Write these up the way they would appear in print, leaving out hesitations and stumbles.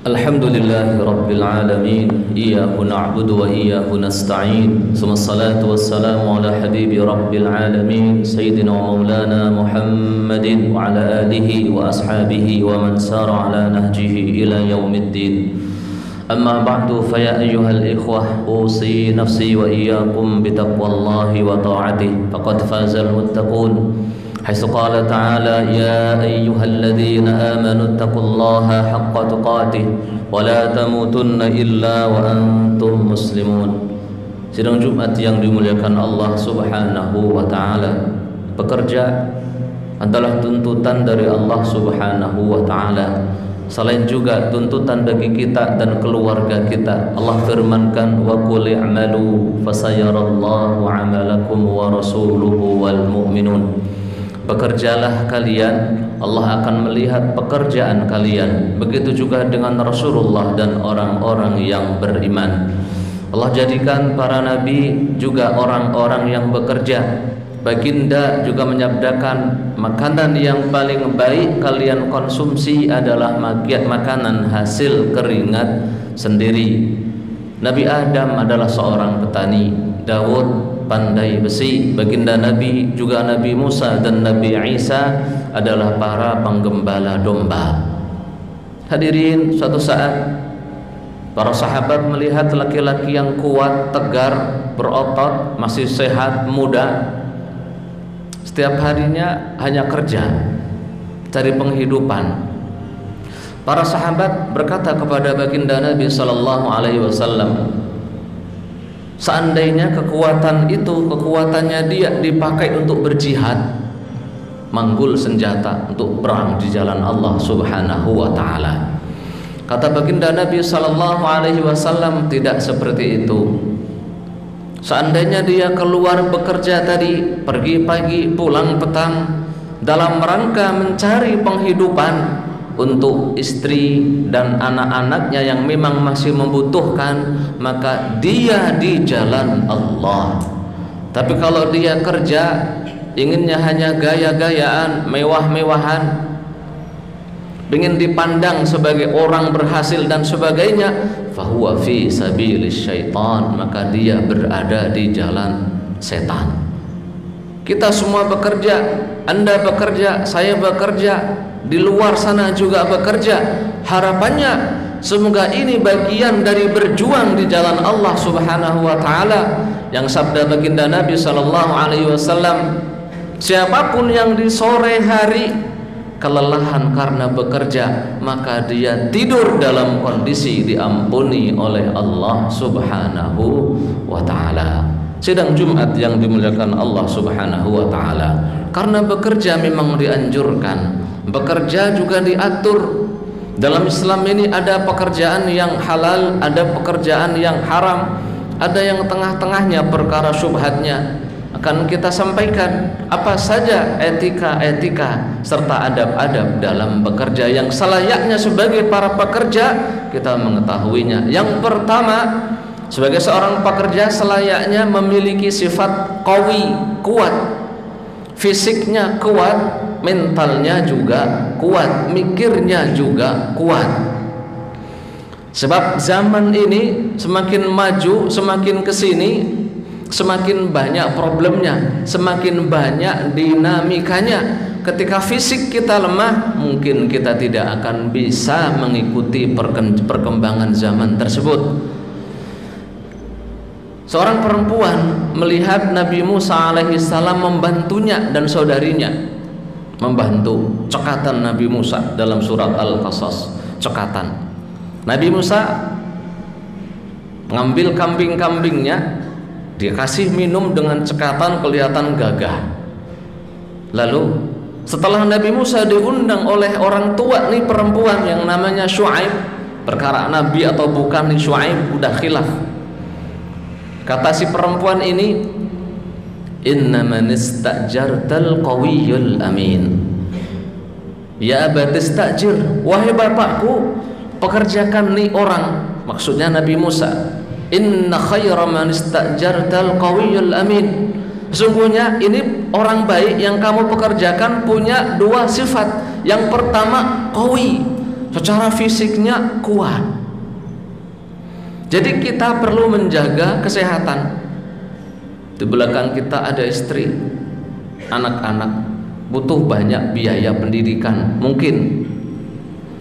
Alhamdulillahi Rabbil Alamin. Iyyahu na'budu wa iyyahu nasta'in. Summa salatu wassalamu ala habibi Rabbil Alamin Sayyidina wa maulana Muhammadin wa ala alihi wa ashabihi wa man sara ala nahjihi ila yaumiddin. Amma ba'du, fa ya ayyuhal ikhwah, usi nafsi wa iyyakum bitaqwallahi wa ta'atihi faqad fazal muttaqun. حيث قال تعالى يا أيها الذين آمنوا اتقوا الله حق تقاته ولا تموتن إلا وأنتم مسلمون. Sidang Jumat yang dimuliakan Allah Subhanahu wa Ta'ala, bekerja adalah tuntutan dari Allah Subhanahu wa Ta'ala. Selain juga tuntutan bagi kita dan keluarga kita. Allah firmankan, wa qul i'malu fasayarallahu 'amalakum wa rasuluhu wal mu'minun. Bekerjalah kalian, Allah akan melihat pekerjaan kalian. Begitu juga dengan Rasulullah dan orang-orang yang beriman. Allah jadikan para nabi juga orang-orang yang bekerja. Baginda juga menyabdakan, makanan yang paling baik kalian konsumsi adalah makanan hasil keringat sendiri. Nabi Adam adalah seorang petani, Daud pandai besi, baginda Nabi juga Nabi Musa dan Nabi Isa adalah para penggembala domba. Hadirin, suatu saat para sahabat melihat laki-laki yang kuat, tegar, berotot, masih sehat, muda, setiap harinya hanya kerja, cari penghidupan. Para sahabat berkata kepada baginda Nabi sallallahu alaihi wasallam, seandainya kekuatannya dia dipakai untuk berjihad, manggul senjata untuk perang di jalan Allah Subhanahu wa Ta'ala. Kata baginda Nabi sallallahu alaihi wasallam, tidak seperti itu. Seandainya dia keluar bekerja tadi, pergi pagi pulang petang, dalam rangka mencari penghidupan untuk istri dan anak-anaknya yang memang masih membutuhkan, maka dia di jalan Allah. Tapi kalau dia kerja, inginnya hanya gaya-gayaan, mewah-mewahan, ingin dipandang sebagai orang berhasil dan sebagainya, fahuwa fi sabilis syaitan, maka dia berada di jalan setan. Kita semua bekerja, Anda bekerja, saya bekerja, di luar sana juga bekerja. Harapannya semoga ini bagian dari berjuang di jalan Allah Subhanahu wa Ta'ala. Yang sabda baginda Nabi sallallahu alaihi wasallam, siapapun yang di sore hari kelelahan karena bekerja, maka dia tidur dalam kondisi diampuni oleh Allah Subhanahu wa Ta'ala. Sidang Jumat yang dimuliakan Allah Subhanahu wa Ta'ala, karena bekerja memang dianjurkan, bekerja juga diatur. Dalam Islam ini ada pekerjaan yang halal, ada pekerjaan yang haram, ada yang tengah-tengahnya perkara syubhatnya. Akan kita sampaikan apa saja etika-etika serta adab-adab dalam bekerja yang selayaknya sebagai para pekerja kita mengetahuinya. Yang pertama, sebagai seorang pekerja selayaknya memiliki sifat qawi, kuat, fisiknya kuat, mentalnya juga kuat, mikirnya juga kuat. Sebab zaman ini semakin maju, semakin kesini, semakin banyak problemnya, semakin banyak dinamikanya. Ketika fisik kita lemah, mungkin kita tidak akan bisa mengikuti perkembangan zaman tersebut. Seorang perempuan melihat Nabi Musa alaihissalam membantunya dan saudarinya membantu cekatan Nabi Musa dalam surat Al-Qasas. Cekatan Nabi Musa mengambil kambing-kambingnya, dia kasih minum dengan cekatan, kelihatan gagah. Lalu setelah Nabi Musa diundang oleh orang tua nih perempuan yang namanya Syuaib, perkara Nabi atau bukan nih Syuaib udah khilaf. Kata si perempuan ini, innaman istajartal qawiyyul amin. Ya abati istajir, wahai bapakku, pekerjakan nih orang, maksudnya Nabi Musa. Inna khaira man istajartal qawiyyul amin. Sesungguhnya ini orang baik yang kamu pekerjakan punya dua sifat. Yang pertama qawi, secara fisiknya kuat. Jadi kita perlu menjaga kesehatan. Di belakang kita ada istri, anak-anak, butuh banyak biaya pendidikan mungkin,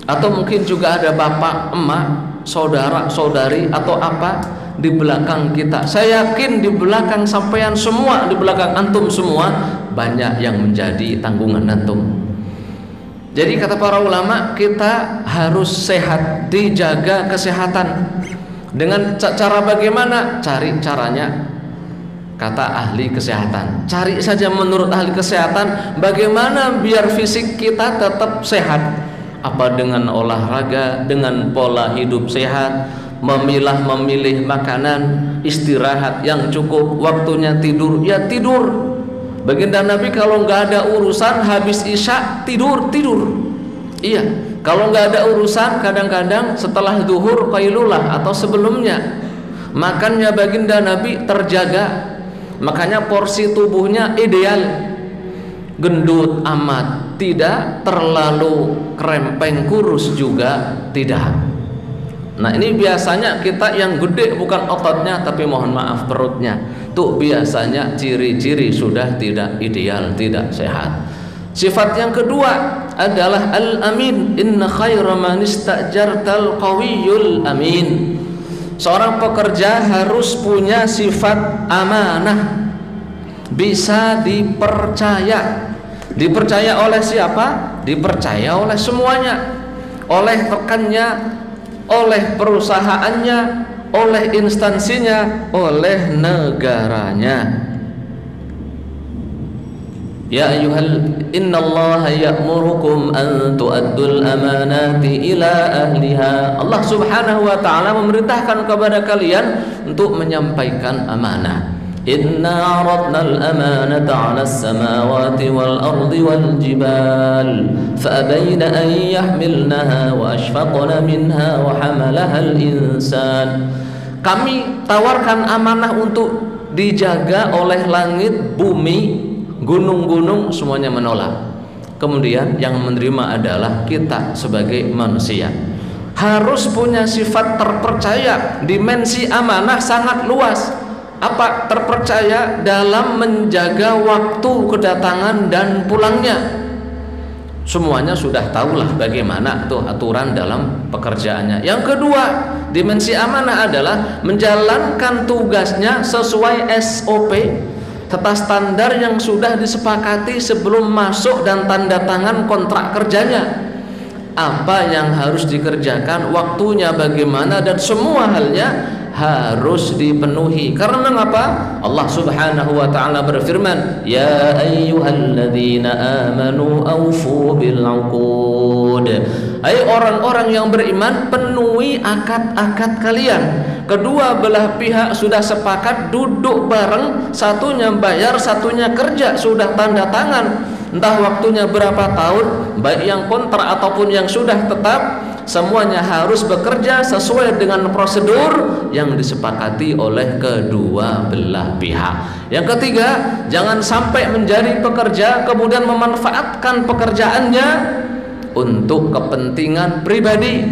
atau mungkin juga ada bapak, emak, saudara, saudari atau apa di belakang kita. Saya yakin di belakang sampean semua, di belakang antum semua banyak yang menjadi tanggungan antum. Jadi kata para ulama, kita harus sehat, dijaga kesehatan. Dengan cara bagaimana? Cari caranya. Kata ahli kesehatan, cari saja menurut ahli kesehatan bagaimana biar fisik kita tetap sehat. Apa dengan olahraga, dengan pola hidup sehat, memilih makanan, istirahat yang cukup, waktunya tidur, ya tidur. Baginda Nabi kalau nggak ada urusan habis isya tidur. Iya, kalau nggak ada urusan kadang-kadang setelah zuhur qailulah atau sebelumnya. Makannya baginda Nabi terjaga. Makanya porsi tubuhnya ideal, gendut amat tidak, terlalu krempeng kurus juga tidak. Nah ini biasanya kita yang gede bukan ototnya tapi mohon maaf perutnya, tuh biasanya ciri-ciri sudah tidak ideal, tidak sehat. Sifat yang kedua adalah al-amin. Inna khaira man istajartal qawiyul amin. Seorang pekerja harus punya sifat amanah, bisa dipercaya. Dipercaya oleh siapa? Dipercaya oleh semuanya, oleh rekannya, oleh perusahaannya, oleh instansinya, oleh negaranya. Ya ayyuhal innallaha ya'murukum an tu'addul amanati ila ahliha. Allah Subhanahu wa ta'ala memerintahkan kepada kalian untuk menyampaikan amanah. Inna 'aradna al-amanata 'ala as-samawati wal ardi wal jibal fa abayna an yahmilnaha wa ashfaqna minha wa hamalaha al-insan. Kami tawarkan amanah untuk dijaga oleh langit, bumi, gunung-gunung, semuanya menolak. Kemudian yang menerima adalah kita sebagai manusia. Harus punya sifat terpercaya. Dimensi amanah sangat luas. Apa? Terpercaya dalam menjaga waktu kedatangan dan pulangnya. Semuanya sudah tahulah bagaimana tuh aturan dalam pekerjaannya. Yang kedua, dimensi amanah adalah menjalankan tugasnya sesuai SOP, serta standar yang sudah disepakati sebelum masuk dan tanda tangan kontrak kerjanya. Apa yang harus dikerjakan, waktunya bagaimana, dan semua halnya harus dipenuhi. Karena mengapa? Allah Subhanahu wa ta'ala berfirman, ya ayyuhalladzina amanu awfu bil 'uqud. Hai orang-orang yang beriman, penuhi akad-akad kalian. Kedua belah pihak sudah sepakat duduk bareng, satunya bayar, satunya kerja, sudah tanda tangan. Entah waktunya berapa tahun, baik yang kontrak ataupun yang sudah tetap, semuanya harus bekerja sesuai dengan prosedur yang disepakati oleh kedua belah pihak. Yang ketiga, jangan sampai menjadi pekerja kemudian memanfaatkan pekerjaannya untuk kepentingan pribadi,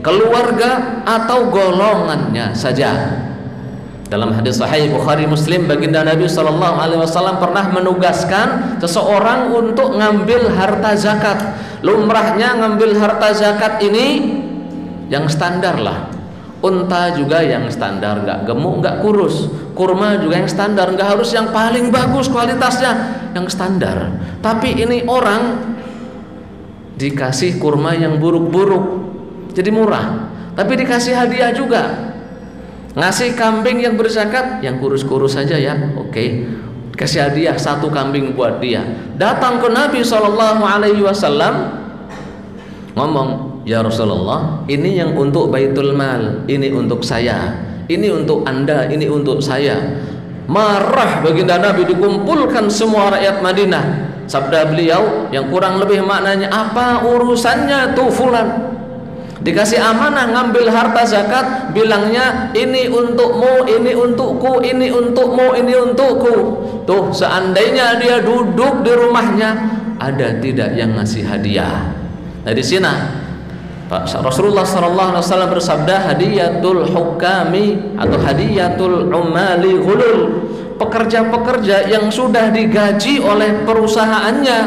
keluarga atau golongannya saja. Dalam hadis sahih Bukhari Muslim, baginda Nabi SAW pernah menugaskan seseorang untuk ngambil harta zakat. Lumrahnya ngambil harta zakat ini yang standar lah. Unta juga yang standar, nggak gemuk, nggak kurus. Kurma juga yang standar, nggak harus yang paling bagus kualitasnya, yang standar. Tapi ini orang dikasih kurma yang buruk-buruk, jadi murah. Tapi dikasih hadiah juga. Ngasih kambing yang berzakat, yang kurus-kurus saja ya, oke. Kasih hadiah satu kambing buat dia. Datang ke Nabi SAW, ngomong, ya Rasulullah, ini yang untuk baitul mal, ini untuk saya, ini untuk anda, ini untuk saya. Marah baginda Nabi, dikumpulkan semua rakyat Madinah. Sabda beliau yang kurang lebih maknanya, apa urusannya tuh fulan? Dikasih amanah ngambil harta zakat, bilangnya ini untukmu, ini untukku, ini untukmu, ini untukku. Tuh seandainya dia duduk di rumahnya, ada tidak yang ngasih hadiah? Nah di sini Rasulullah SAW bersabda, hadiyatul hukami atau hadiyatul umali ghulul, pekerja-pekerja yang sudah digaji oleh perusahaannya,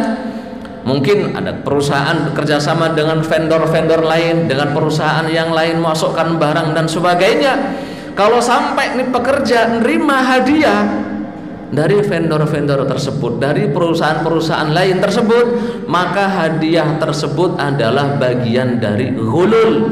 mungkin ada perusahaan bekerjasama dengan vendor-vendor lain, dengan perusahaan yang lain masukkan barang dan sebagainya. Kalau sampai nih pekerja nerima hadiah dari vendor-vendor tersebut, dari perusahaan-perusahaan lain tersebut, maka hadiah tersebut adalah bagian dari ghulul.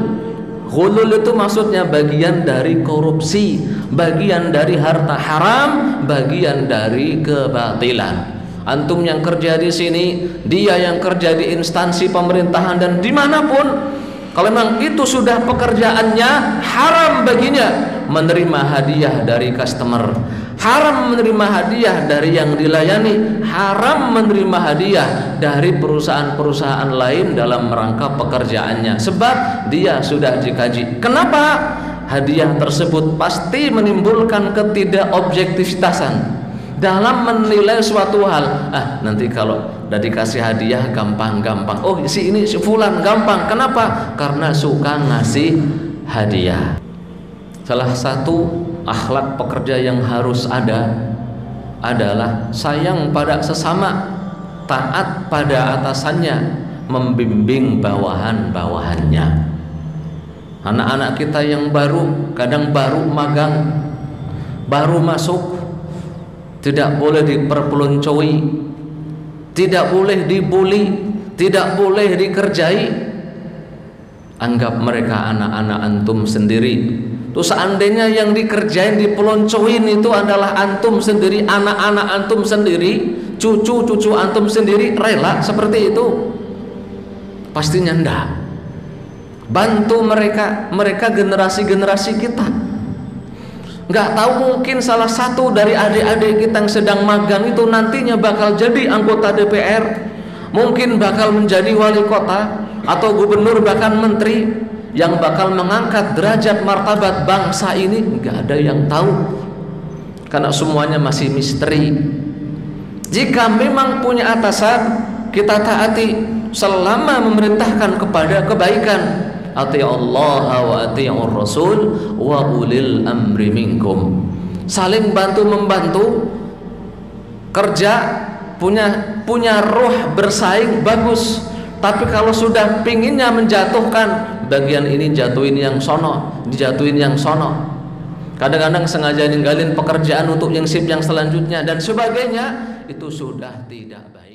Ghulul itu maksudnya bagian dari korupsi, bagian dari harta haram, bagian dari kebatilan. Antum yang kerja di sini, dia yang kerja di instansi pemerintahan dan dimanapun, kalau memang itu sudah pekerjaannya, haram baginya menerima hadiah dari customer, haram menerima hadiah dari yang dilayani, haram menerima hadiah dari perusahaan-perusahaan lain dalam rangka pekerjaannya, sebab dia sudah dikaji. Kenapa? Hadiah tersebut pasti menimbulkan ketidakobjektifitasan dalam menilai suatu hal. Nanti kalau udah dikasih hadiah gampang-gampang, oh si ini si fulan gampang. Kenapa? Karena suka ngasih hadiah. Salah satu akhlak pekerja yang harus ada adalah sayang pada sesama, taat pada atasannya, membimbing bawahan-bawahannya. Anak-anak kita yang kadang baru magang, baru masuk, tidak boleh diperpeloncoi, tidak boleh dibully, tidak boleh dikerjai. Anggap mereka anak-anak antum sendiri. Tuh seandainya yang dikerjain, dipeloncoin itu adalah antum sendiri, anak-anak antum sendiri, cucu-cucu antum sendiri, rela seperti itu? Pastinya enggak. Bantu mereka generasi-generasi kita. Nggak tahu, mungkin salah satu dari adik-adik kita yang sedang magang itu nantinya bakal jadi anggota DPR, mungkin bakal menjadi wali kota atau gubernur, bahkan menteri, yang bakal mengangkat derajat martabat bangsa ini. Nggak ada yang tahu, karena semuanya masih misteri. Jika memang punya atasan, kita taati selama memerintahkan kepada kebaikan. Ati Allah wa ati'ur Rasul wa ulil amri minkum. Saling bantu membantu, kerja punya roh bersaing bagus. Tapi kalau sudah pinginnya menjatuhkan, bagian ini jatuhin yang sono, dijatuhin yang sono. Kadang-kadang sengaja ninggalin pekerjaan untuk yang shift yang selanjutnya dan sebagainya, itu sudah tidak baik.